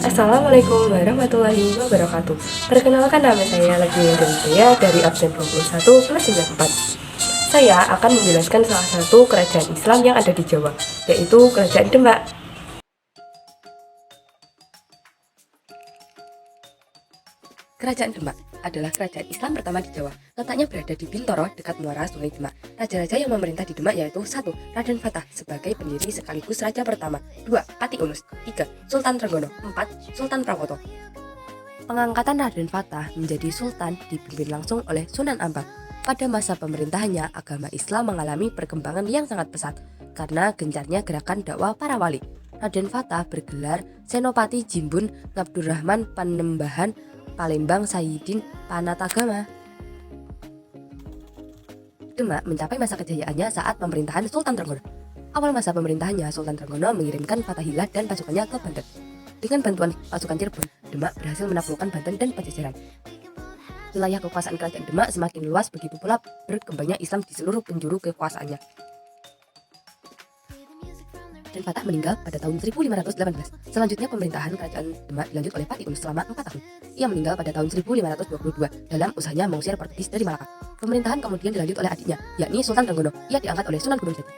Assalamualaikum warahmatullahi wabarakatuh. Perkenalkan, nama saya Lagi Wijaya dari absen 21 kelas 94. Saya akan menjelaskan salah satu kerajaan Islam yang ada di Jawa, yaitu Kerajaan Demak. Kerajaan Demak adalah kerajaan Islam pertama di Jawa. Letaknya berada di Bintoro, dekat muara Sungai Demak. Raja-raja yang memerintah di Demak yaitu 1. Raden Fatah sebagai pendiri sekaligus raja pertama. 2. Pati Unus. 3. Sultan Trenggono. 4. Sultan Prawoto. Pengangkatan Raden Fatah menjadi sultan dipimpin langsung oleh Sunan Ampel. Pada masa pemerintahannya, agama Islam mengalami perkembangan yang sangat pesat karena gencarnya gerakan dakwah para wali. Raden Fatah bergelar Senopati Jimbun Ngabdurrahman Panembahan Palembang Sayyidin Panatagama. Demak mencapai masa kejayaannya saat pemerintahan Sultan Trenggono. Awal masa pemerintahannya, Sultan Trenggono mengirimkan Fathahillah dan pasukannya ke Banten. Dengan bantuan pasukan Cirebon, Demak berhasil menaklukkan Banten dan Pajajaran. Wilayah kekuasaan kerajaan Demak semakin luas, begitu pula berkembangnya Islam di seluruh penjuru kekuasaannya. Raden Fatah meninggal pada tahun 1518. Selanjutnya pemerintahan kerajaan Demak dilanjut oleh Pati Unus selama 4 tahun. Ia meninggal pada tahun 1522 dalam usahanya mengusir Portugis dari Malaka. Pemerintahan kemudian dilanjut oleh adiknya, yakni Sultan Trenggono. Ia diangkat oleh Sunan Gunung Jati.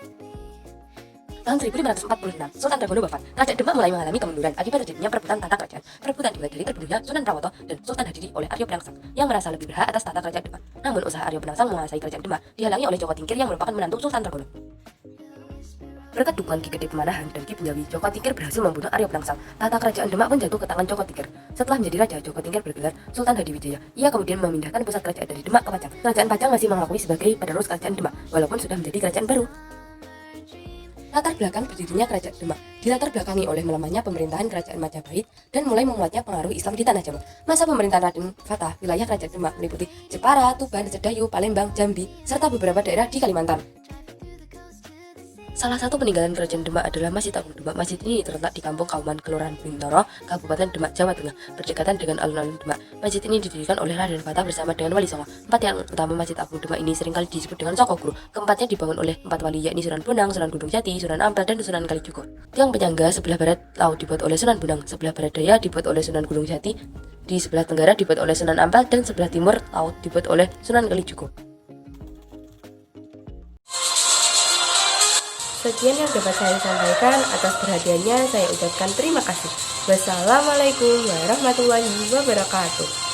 Tahun 1546, Sultan Trenggono wafat. Kerajaan Demak mulai mengalami kemunduran akibat terjadinya perebutan tata kerajaan. Perebutan dimulai dari terbunuhnya Sunan Prawoto dan Sultan Hadiri oleh Aryo Penangsang yang merasa lebih berhak atas tata kerajaan Demak. Namun usaha Aryo Penangsang menguasai kerajaan Demak dihalangi oleh Joko Tingkir yang merupakan menantu Sultan Trenggono. Berkat dukungan Ki Gede Pemanahan dan Ki Bunyawi, Joko Tingkir berhasil membunuh Aryo Penangsang. Tata kerajaan Demak pun jatuh ke tangan Joko Tingkir. Setelah menjadi raja, Joko Tingkir bergelar Sultan Hadiwijaya. Ia kemudian memindahkan pusat kerajaan dari Demak ke Pajang. Kerajaan Pajang masih mengakui sebagai penerus kerajaan Demak, walaupun sudah menjadi kerajaan baru. Latar belakang berdirinya kerajaan Demak dilatar belakangi oleh melemahnya pemerintahan kerajaan Majapahit dan mulai menguatnya pengaruh Islam di tanah Jawa. Masa pemerintahan Raden Fatah, wilayah kerajaan Demak meliputi Jepara, Tuban, Sedayu, Palembang, Jambi, serta beberapa daerah di Kalimantan. Salah satu peninggalan kerajaan Demak adalah Masjid Agung Demak. Masjid ini terletak di Kampung Kauman, Kelurahan Bintoro, Kabupaten Demak, Jawa Tengah, berdekatan dengan alun-alun Demak. Masjid ini didirikan oleh Raden Fatah bersama dengan Wali Songo. 4 yang utama Masjid Agung Demak ini seringkali disebut dengan Soko Guru. Keempatnya dibangun oleh 4 wali, yakni Sunan Bonang, Sunan Gunung Jati, Sunan Ampel, dan Sunan Kalijogo. Tiang penyangga sebelah barat laut dibuat oleh Sunan Bonang, sebelah barat daya dibuat oleh Sunan Gunung Jati, di sebelah tenggara dibuat oleh Sunan Ampel, dan sebelah timur laut dibuat oleh Sunan Kalijogo. Sekian yang dapat saya sampaikan. Atas perhatiannya saya ucapkan terima kasih. Wassalamualaikum warahmatullahi wabarakatuh.